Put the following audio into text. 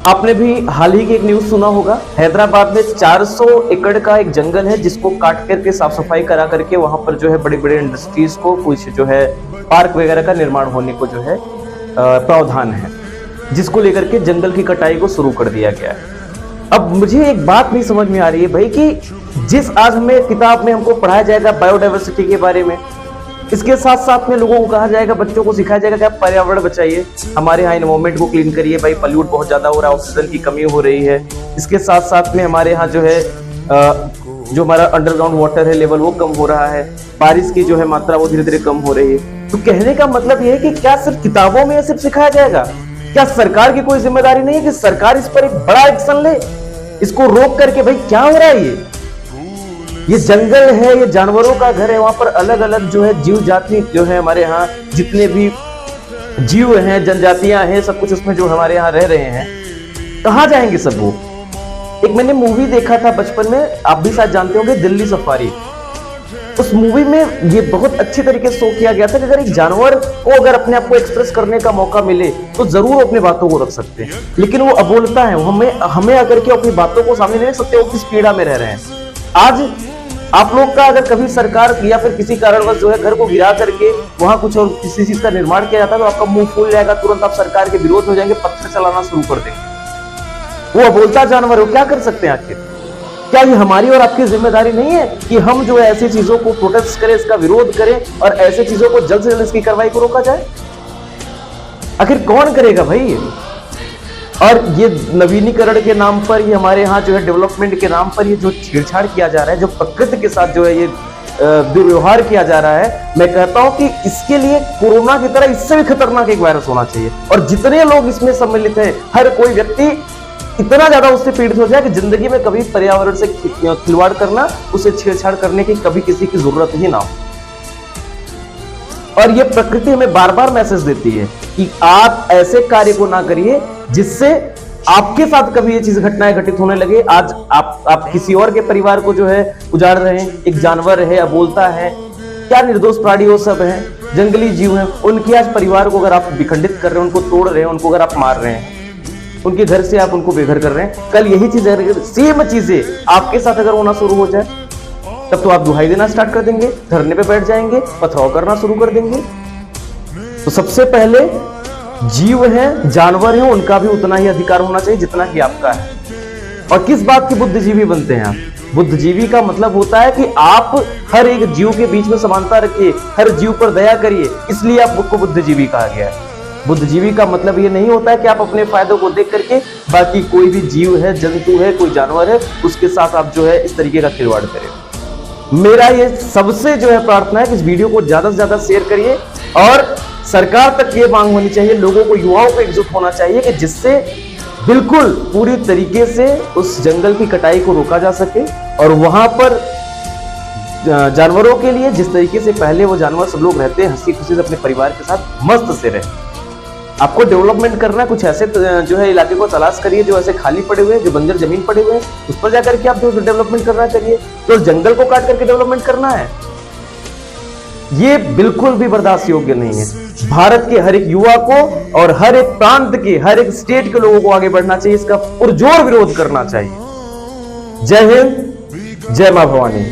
आपने भी हाल ही की एक न्यूज सुना होगा। हैदराबाद में 400 एकड़ का एक जंगल है जिसको काट करके साफ सफाई करा करके वहां पर जो है बड़े बड़े इंडस्ट्रीज को कुछ जो है पार्क वगैरह का निर्माण होने को जो है प्रावधान है, जिसको लेकर के जंगल की कटाई को शुरू कर दिया गया है। अब मुझे एक बात नहीं समझ में आ रही है भाई कि जिस आज हमें किताब में हमको पढ़ाया जाएगा बायोडाइवर्सिटी के बारे में, इसके साथ साथ में लोगों को कहा जाएगा, बच्चों को सिखाया जाएगा कि आप पर्यावरण बचाइए, हमारे यहाँ एनवायरमेंट को क्लीन करिए, भाई पॉल्यूट बहुत ज्यादा हो रहा है, ऑक्सीजन की कमी हो रही है। इसके साथ साथ में हमारे यहाँ जो है जो हमारा अंडरग्राउंड वाटर है लेवल वो कम हो रहा है, बारिश की जो है मात्रा वो धीरे धीरे कम हो रही है। तो कहने का मतलब ये है कि क्या सिर्फ किताबों में सिर्फ सिखाया जाएगा? क्या सरकार की कोई जिम्मेदारी नहीं है कि सरकार इस पर एक बड़ा एक्शन ले, इसको रोक करके? भाई क्या हो रहा है? ये जंगल है, ये जानवरों का घर है, वहां पर अलग अलग जो है जीव जाति जो है हमारे यहाँ जितने भी जीव हैं, जनजातियां हैं, सब कुछ उसमें जो हमारे यहाँ रह रहे हैं, कहाँ जाएंगे सब वो? एक मैंने मूवी देखा था बचपन में, आप भी शायद जानते होंगे, दिल्ली सफारी। उस मूवी में ये बहुत अच्छी तरीके से शो किया गया था कि अगर एक जानवर को अगर अपने आप को एक्सप्रेस करने का मौका मिले तो जरूर अपनी बातों को रख सकते हैं, लेकिन वो अबोलता है, हमें अगर के अपनी बातों को सामने नहीं रख सकते, वो किस पीड़ा में रह रहे हैं। आज आप लोग का अगर कभी सरकार या फिर किसी कारणवश जो है घर को गिरा करके वहां कुछ और किसी चीज का निर्माण किया जाता है तो आपका मुंह फूल जाएगा, तुरंत आप सरकार के विरोध में हो जाएंगे, पत्थर चलाना शुरू कर देंगे। वो अबोलता जानवर हो, क्या कर सकते हैं आखिर? क्या ये हमारी और आपकी जिम्मेदारी नहीं है कि हम जो है ऐसी चीजों को प्रोटेस्ट करें, इसका विरोध करें और ऐसे चीजों को जल्द से जल्द इसकी कार्रवाई को रोका जाए? आखिर कौन करेगा भाई ये? और ये नवीनीकरण के नाम पर, ये हमारे यहाँ जो है डेवलपमेंट के नाम पर ये जो छेड़छाड़ किया जा रहा है, जो प्रकृति के साथ जो है ये दुर्व्यवहार किया जा रहा है, मैं कहता हूं कि इसके लिए कोरोना की तरह इससे भी खतरनाक एक वायरस होना चाहिए। और जितने लोग इसमें सम्मिलित हैं, हर कोई व्यक्ति इतना ज्यादा उससे पीड़ित हो जाए कि जिंदगी में कभी पर्यावरण से खिलवाड़ करना, उसे छेड़छाड़ करने की कभी किसी की जरूरत ही ना हो। और ये प्रकृति हमें बार बार मैसेज देती है कि आप ऐसे कार्य को ना करिए जिससे आपके साथ कभी ये चीज घटनाएं घटित होने लगे। आज आप किसी और के परिवार को जो है उजाड़ रहे हैं, एक जानवर है, अबोलता है, क्या निर्दोष प्राणी वो सब है, जंगली जीव है, उनकी आज परिवार को अगर आप विखंडित कर रहे हैं, उनको तोड़ रहे हैं, उनको अगर आप मार रहे हैं, उनके घर से आप उनको बेघर कर रहे हैं, कल यही चीज सेम चीजें आपके साथ अगर होना शुरू हो जाए तब तो आप दुहाई देना स्टार्ट कर देंगे, धरने पे बैठ जाएंगे, पथराव करना शुरू कर देंगे। तो सबसे पहले जीव हैं, जानवर हैं, उनका भी उतना ही अधिकार होना चाहिए जितना कि आपका है। और किस बात के बुद्धिजीवी बनते हैं आप? बुद्धिजीवी का मतलब होता है कि आप हर एक जीव के बीच में समानता रखिए, हर जीव पर दया करिए, इसलिए आपको बुद्धिजीवी कहा गया है। बुद्धिजीवी का मतलब ये नहीं होता है कि आप अपने फायदों को देख करके बाकी कोई भी जीव है, जंतु है, कोई जानवर है, उसके साथ आप जो है इस तरीके का खिलवाड़ करें। मेरा ये सबसे जो है प्रार्थना है कि इस वीडियो को ज्यादा से ज्यादा शेयर करिए और सरकार तक ये मांग होनी चाहिए, लोगों को, युवाओं को एकजुट होना चाहिए कि जिससे बिल्कुल पूरी तरीके से उस जंगल की कटाई को रोका जा सके और वहां पर जानवरों के लिए जिस तरीके से पहले वो जानवर सब लोग रहते हैं, हंसी खुशी से अपने परिवार के साथ मस्त से रहे। आपको डेवलपमेंट करना है, कुछ ऐसे जो है इलाके को तलाश करिए जो ऐसे खाली पड़े हुए हैं, जो बंजर जमीन पड़े हुए हैं, उस पर जाकर के आप जो डेवलपमेंट करना चाहिए। तो जंगल को काट करके डेवलपमेंट करना है, ये बिल्कुल भी बर्दाश्त योग्य नहीं है। भारत के हर एक युवा को और हर एक प्रांत के, हर एक स्टेट के लोगों को आगे बढ़ना चाहिए, इसका पुरजोर विरोध करना चाहिए। जय हिंद, जय मां भवानी।